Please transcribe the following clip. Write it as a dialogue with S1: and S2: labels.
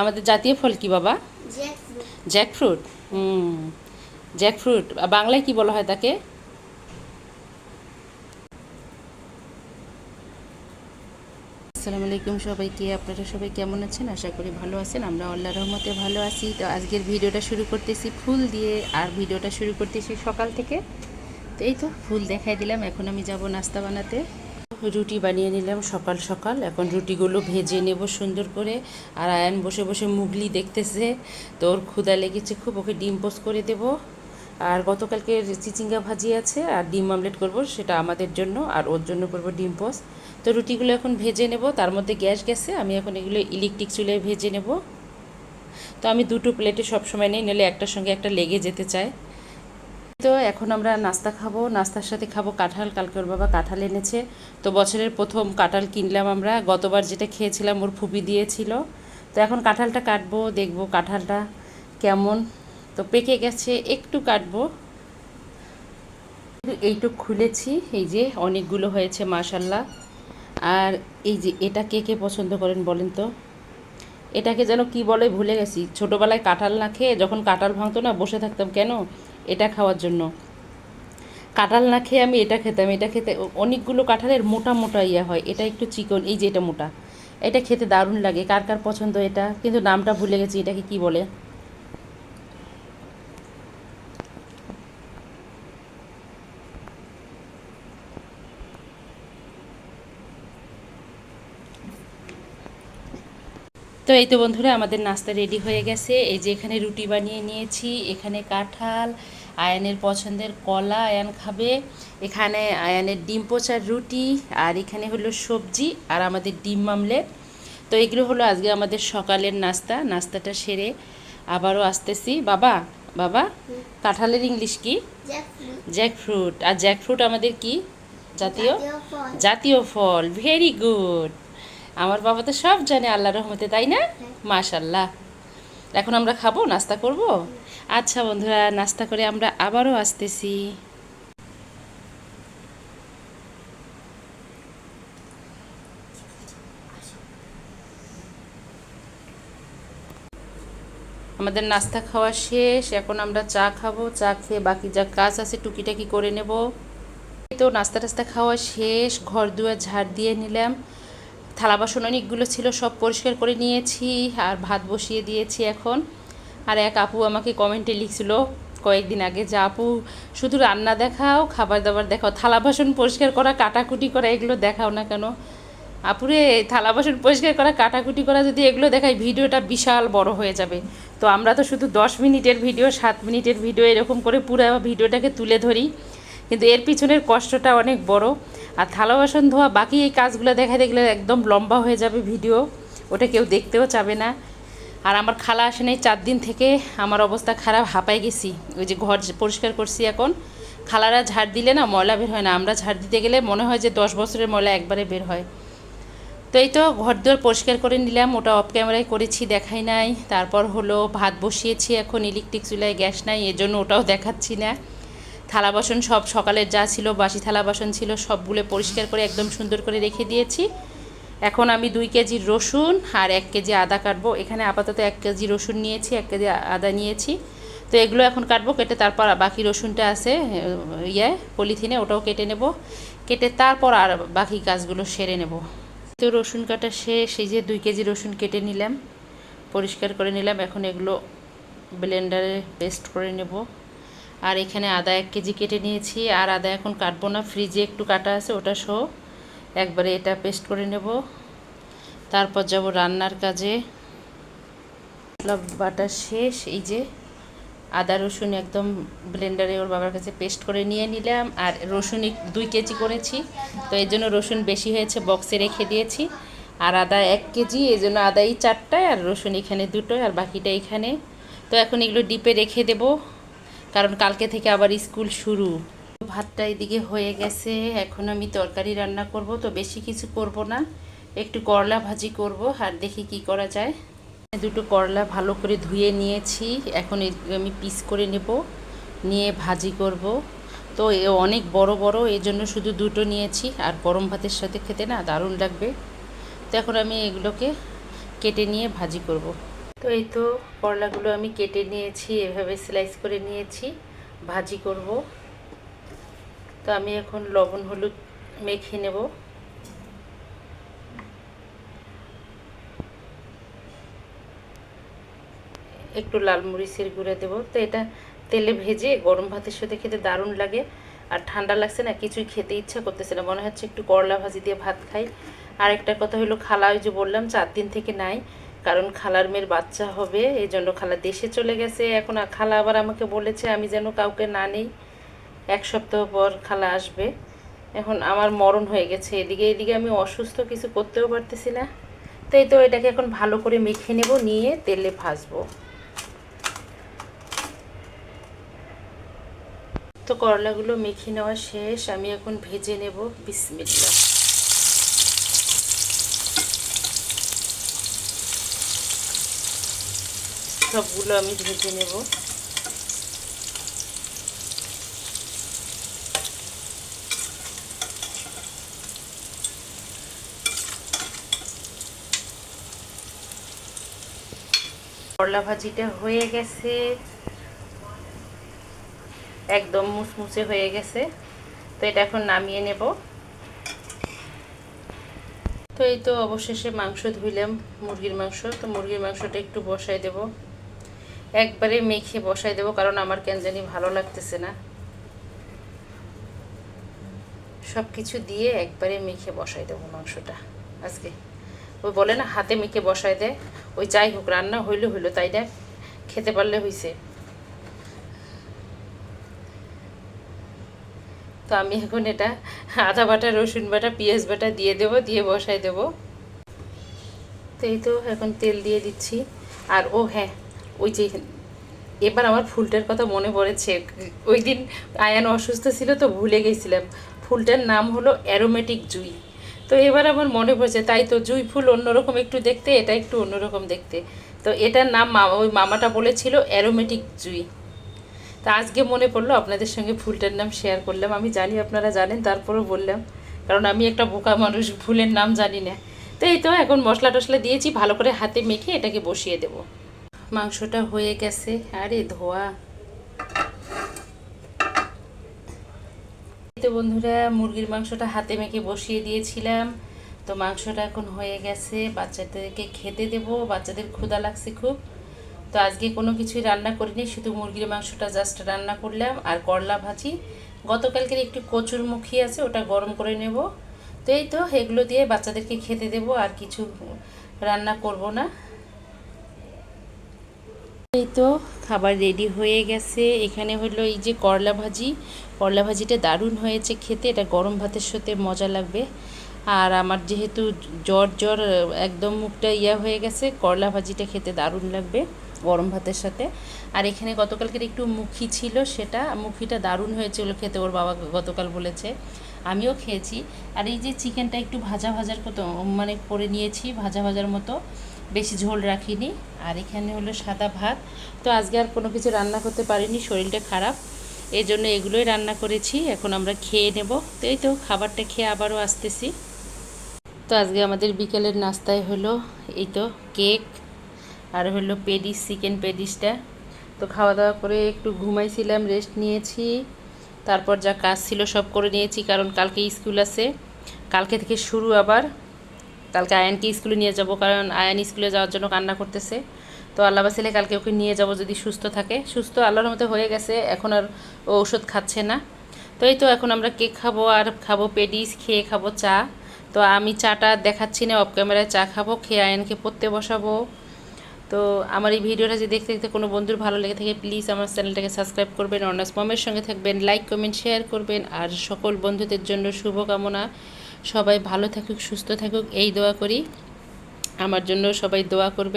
S1: আমাদের জাতীয় ফল কি বাবা? জ্যাকফ্রুট। হুম, জ্যাকফ্রুট বাংলায় কি বলা হয় তাকে? আসসালামু আলাইকুম সবাইকে। আপনারা সবাই কেমন আছেন? আশা করি ভালো আছেন। আমরা আল্লাহর রহমতে ভালো আছি। তো আজকের ভিডিওটা শুরু করতেছি ফুল দিয়ে, আর ভিডিওটা শুরু করতেছি সকাল থেকে। তো এই তো ফুল দেখাই দিলাম। এখন আমি যাব নাস্তা বানাতে। রুটি বানিয়ে নিলাম সকাল সকাল। এখন রুটিগুলো ভেজে নেব সুন্দর করে। আর আয়ান বসে বসে মুগলি দেখতেছে, তো ওর ক্ষুধা লেগেছে খুব, ওকে ডিম পোস্ট করে দেব। আর গতকালকে চিচিঙ্গা ভাজি আছে, আর ডিম আমলেট করব, সেটা আমাদের জন্য, আর ওর জন্য করব ডিম পোস্ট। তো রুটিগুলো এখন ভেজে নেব। তার মধ্যে গ্যাস গেছে, আমি এখন এগুলো ইলেকট্রিক চুলায় ভেজে নেব। তো আমি দুটো প্লেটে সবসময় নেই, নাহলে একটার সঙ্গে একটা লেগে যেতে চায়। তো এখন আমরা নাস্তা খাবো। নাস্তার সাথে খাবো কাঁঠাল। কালকে ওর বাবা কাঁঠাল এনেছে। তো বছরের প্রথম কাঁঠাল কিনলাম আমরা। গতবার যেটা খেয়েছিলাম ওর ফুপি দিয়েছিল। তো এখন কাঁঠালটা কাটবো, দেখবো কাঁঠালটা কেমন। তো পেকে গেছে, একটু কাটবো। এইটুক খুলেছি, এই যে অনেকগুলো হয়েছে মাশাল্লাহ। আর এই যে এটা কে কে পছন্দ করেন বলেন তো? এটাকে যেন কি বলে ভুলে গেছি। ছোটোবেলায় কাঁঠাল না খেয়ে যখন কাঁঠাল ভাঙতো না, বসে থাকতাম কেন? এটা খাওয়ার জন্য। কাঁঠাল না খেয়ে আমি এটা খেতাম। এটা খেতে অনেকগুলো কাঁঠালের মোটা মোটা ইয়ে হয়, এটা একটু চিকন, এই যে এটা মোটা। এটা খেতে দারুণ লাগে। কার কার পছন্দ এটা? কিন্তু নামটা ভুলে গেছি, এটাকে কি বলে। তো এই তো বন্ধুরা, আমাদের নাস্তা রেডি হয়ে গেছে। এই যে এখানে রুটি বানিয়ে নিয়েছি, এখানে কাঁঠাল, আয়ানের পছন্দের কলা আয়ান খাবে, এখানে আয়ানের ডিম পোচার রুটি, আর এখানে হলো সবজি, আর আমাদের ডিম মামলেট। তো এগুলো হলো আজকে আমাদের সকালের নাস্তা। নাস্তাটা সেরে আবারও আসতেছি। বাবা, বাবা, কাঁঠালের ইংলিশ কি? জ্যাকফ্রুট। আর জ্যাকফ্রুট আমাদের কি জাতীয়? জাতীয় ফল। Very good. আমার বাবা তো সব জানে আল্লাহর রহমতে, তাই না? মাশাল্লাহ। এখন আমরা খাবো, নাস্তা করব। আচ্ছা বন্ধুরা, নাস্তা করে আমরা আবারও আসতেছি। আমাদের নাস্তা খাওয়া শেষ, এখন আমরা চা খাবো। চা খেয়ে বাকি যা কাজ আছে টুকিটাকি করে নেব। এই তো নাস্তা টাস্তা খাওয়া শেষ, ঘর দুয়ার ঝাড় দিয়ে নিলাম। থালা বাসন অনেকগুলো ছিল, সব পরিষ্কার করে নিয়েছি, আর ভাত বসিয়ে দিয়েছি এখন। আর এক আপু আমাকে কমেন্টে লিখছিল কয়েকদিন আগে, যে আপু শুধু রান্না দেখাও, খাবার দাবার দেখাও, থালা বাসন পরিষ্কার করা, কাটাকুটি করা এগুলো দেখাও না কেন? আপুরে, থালা বাসন পরিষ্কার করা, কাটাকুটি করা যদি এগুলো দেখাই, ভিডিওটা বিশাল বড় হয়ে যাবে। তো আমরা তো শুধু 10 মিনিটের ভিডিও, 7 মিনিটের ভিডিও এরকম করে পুরো ভিডিওটাকে তুলে ধরি, কিন্তু এর পিছনের কষ্টটা অনেক বড়। আর থালা বাসন ধোয়া, বাকি এই কাজগুলো দেখাতে গেলে একদম লম্বা হয়ে যাবে ভিডিও, ওটা কেউ দেখতেও চাবে না। আর আমার খালা আসে নাই 4 দিন থেকে, আমার অবস্থা খারাপ, হাঁপাই গেছি। ওই যে ঘর পরিষ্কার করছি এখন। খালারা ঝাড় দিলে না ময়লা বের হয় না, আমরা ঝাড় দিতে গেলে মনে হয় যে 10 বছরের ময়লা একবারে বের হয়। তো এই তো ঘর দুয়ার পরিষ্কার করে নিলাম, ওটা অফ ক্যামেরায় করেছি, দেখাই নাই। তারপর হলো ভাত বসিয়েছি এখন ইলেকট্রিক চুলায়, গ্যাস নাই, এজন্য ওটাও দেখাচ্ছি না। থালা বাসন সব সকালের যা ছিল, বাসি থালা বাসন ছিল, সবগুলো পরিষ্কার করে একদম সুন্দর করে রেখে দিয়েছি। এখন আমি 2 কেজি রসুন আর 1 কেজি আদা কাটবো। এখানে আপাতত 1 কেজি রসুন নিয়েছি, 1 কেজি আদা নিয়েছি। তো এগুলো এখন কাটবো, কেটে তারপর বাকি রসুনটা আছে পলিথিনে, ওটাও কেটে নেব। কেটে তারপর আর বাকি কাজগুলো সেরে নেব। তো রসুন কাটা শেষ। এই যে 2 কেজি রসুন কেটে নিলাম, পরিষ্কার করে নিলাম। এখন এগুলো ব্লেন্ডারে পেস্ট করে নেব। আর এখানে আদা 1 কেজি কেটে নিয়েছি, আর আদা এখন কাটবো না, ফ্রিজে একটু কাটা আছে, ওটা সহ একবারে এটা পেস্ট করে নেব। তারপর যাব রান্নার কাজে। মশলা বাটা শেষ। এই যে আদা রসুন একদম ব্লেন্ডারে ওর বাবার কাছে পেস্ট করে নিয়ে নিলাম। আর রসুন 2 কেজি করেছি, তো এই জন্য রসুন বেশি হয়েছে, বক্সে রেখে দিয়েছি। আর আদা 1 কেজি, এই জন্য আদাই 4টায়, আর রসুন এখানে 2টোয়, আর বাকিটা এখানে। তো এখন এগুলো ডিপে রেখে দেব, কারণ কালকে থেকে আবার স্কুল শুরু। ভাতটা এদিকে হয়ে গেছে, এখন আমি তরকারি রান্না করব। তো বেশি কিছু করব না, একটু করলা ভাজি করব, আর দেখি কি করা যায়। দুটো করলা ভালো করে ধুয়ে নিয়েছি, এখন আমি পিস করে নেব, নিয়ে ভাজি করব। তো অনেক বড় বড়, এই জন্য শুধু দুটো নিয়েছি, আর গরম ভাতের সাথে খেতে না দারুণ লাগবে। তো এখন আমি এগুলোকে কেটে নিয়ে ভাজি করব। তো এই তো করলাগুলো আমি কেটে নিয়েছি, এভাবে স্লাইস করে নিয়েছি, ভাজি করব। তো আমি এখন লবণ হলুদ মেখে নেব। একটু লাল মরিচের গুঁড়া দেব। তো এটা তেলে ভেজে গরম ভাতের সাথে খেতে দারুণ লাগে। আর ঠান্ডা লাগছে না, কিছুই খেতে ইচ্ছা করতেছে না, মনে হচ্ছে একটু করলা ভাজি দিয়ে ভাত খাই। আর একটা কথা হলো, খালা ওই যে বললাম 4 দিন থেকে নাই, কারণ খালার মেয়ের বাচ্চা হবে, এই জন্য খালা দেশে চলে গেছে। এখন খালা আবার আমাকে বলেছে আমি যেন কাউকে না নেই, 1 সপ্তাহ পর খালা আসবে। এখন আমার মরণ হয়ে গেছে এদিকে, এদিকে আমি অসুস্থ, কিছু করতেও পারতেছি না। তাই তো এটাকে এখন ভালো করে মেখে নেব, নিয়ে তেলে ভাজবো। তো করলাগুলো মেখে নেওয়া শেষ, আমি এখন ভেজে নেব। বিসমিল্লাহ। সবগুলো আমি ভেজে নেব। করলা ভাজিটা হয়ে গেছে, একদম মুচমুচে হয়ে গেছে। তো এটা এখন নামিয়ে নেব। তো এই তো অবশেষে মাংস ধুইলাম, মুরগির মাংস। তো মুরগির মাংসটা একটু বসাই দেব, একবারে মেখে বসাই দেব, কারণ আমার কেন জানি ভালো লাগতেছে না। সব কিছু দিয়ে একবারে মেখে বসাই দেবো মাংসটা আজকে। ওই বলে না হাতে মেখে বসাই দেয়, ওই যাই হোক, রান্না হইলে হইলো, তাই না, খেতে পারলে হইছে। তো আমি এখন এটা আদা বাটা, রসুন বাটা, পেঁয়াজ বাটা দিয়ে দেবো, দিয়ে বসাই দেবো। তো এই তো এখন তেল দিয়ে দিচ্ছি। আর ও হ্যাঁ, ওই যে এবার আমার ফুলটার কথা মনে পড়েছে, ওই দিন আয়ান অসুস্থ ছিল তো ভুলে গেছিলাম। ফুলটার নাম হলো অ্যারোমেটিক জুই। তো এবার আমার মনে পড়েছে, তাই তো জুই ফুল অন্যরকম একটু দেখতে, এটা একটু অন্যরকম দেখতে। তো এটার নাম ওই মামাটা বলেছিল অ্যারোমেটিক জুই। তা আজকে মনে পড়লো, আপনাদের সঙ্গে ফুলটার নাম শেয়ার করলাম। আমি জানি আপনারা জানেন, তারপরেও বললাম, কারণ আমি একটা বোকা মানুষ, ফুলের নাম জানি না। তো এই তো এখন মশলা টশলা দিয়েছি, ভালো করে হাতে মেখে এটাকে বসিয়ে দেব। মাংসটা হয়ে গেছে, আরে ধোয়া। তো বন্ধুরা, মুরগির মাংসটা হাতে মেখে বসিয়ে দিয়েছিলাম। তো মাংসটা এখন হয়ে গেছে, বাচ্চাদেরকে খেতে দেব, বাচ্চাদের ক্ষুধা লাগছে খুব। তো আজকে কোনো কিছুই রান্না করিনি, শুধু মুরগির মাংসটা জাস্ট রান্না করলাম, আর করলা ভাজি। গতকালকের একটু কচুরমুখী আছে, ওটা গরম করে নেব। তো এই তো এগুলো দিয়ে বাচ্চাদেরকে খেতে দেব, আর কিছু রান্না করব না। এই তো খাবার রেডি হয়ে গেছে। এখানে হলো এই যে করলা ভাজি, করলা ভাজিটা দারুণ হয়েছে খেতে, এটা গরম ভাতের সাথে মজা লাগবে। আর আমার যেহেতু জ্বর জ্বর, একদম মুখটা ইয়া হয়ে গেছে, করলা ভাজিটা খেতে দারুণ লাগবে গরম ভাতের সাথে। আর এখানে গতকালকের একটু মুখি ছিল, সেটা মুখিটা দারুণ হয়েছিল খেতে, ওর বাবা গতকাল বলেছে, আমিও খেয়েছি। আর এই যে চিকেনটা একটু ভাজা ভাজার মতো মানে করে নিয়েছি, ভাজা ভাজার মতো, বেশি ঝোল রাখিনি। আর এখানে হলো সাদা ভাত। তো আজকে আর কোনো কিছু রান্না করতে পারিনি, শরীরটা খারাপ, এই জন্য এগুলোই রান্না করেছি। এখন আমরা খেয়ে নেব। তো এই তো খাবারটা খেয়ে আবারও আসতেছি। তো আজকে আমাদের বিকেলের নাস্তায় হলো এই তো কেক, আর হলো পেডিস, চিকেন পেডিসটা। তো খাওয়া দাওয়া করে একটু ঘুমাইছিলাম, রেস্ট নিয়েছি। তারপর যা কাজ ছিল সব করে নিয়েছি, কারণ কালকে স্কুল আছে, কালকে থেকে শুরু আবার। কালকে আয়ানকে স্কুলে নিয়ে যাব, কারণ আয়ান স্কুলে যাওয়ার জন্য কান্না করতেছে। তো আল্লাহ বাসিলে কালকে ওকে নিয়ে যাব, যদি সুস্থ থাকে। সুস্থ আল্লাহর মতো হয়ে গেছে, এখন আর ও ওষুধ খাচ্ছে না। তো এই তো এখন আমরা কেক খাবো, আর খাবো পেডিস, খেয়ে খাবো চা। তো আমি চাটা দেখাচ্ছি না, অফ ক্যামেরায় চা খাবো, খেয়ে আয়ানকে পড়তে বসাবো। তো আমার এই ভিডিওটা যে দেখতে দেখতে কোনো বন্ধুর ভালো লেগে থাকে, প্লিজ আমার চ্যানেলটাকে সাবস্ক্রাইব করবেন, অনার্স মমের সঙ্গে থাকবেন, লাইক কমেন্ট শেয়ার করবেন। আর সকল বন্ধুদের জন্য শুভকামনা, সবাই ভালো থাকুক, সুস্থ থাকুক, এই দোয়া করি। আমার জন্য সবাই দোয়া করবে।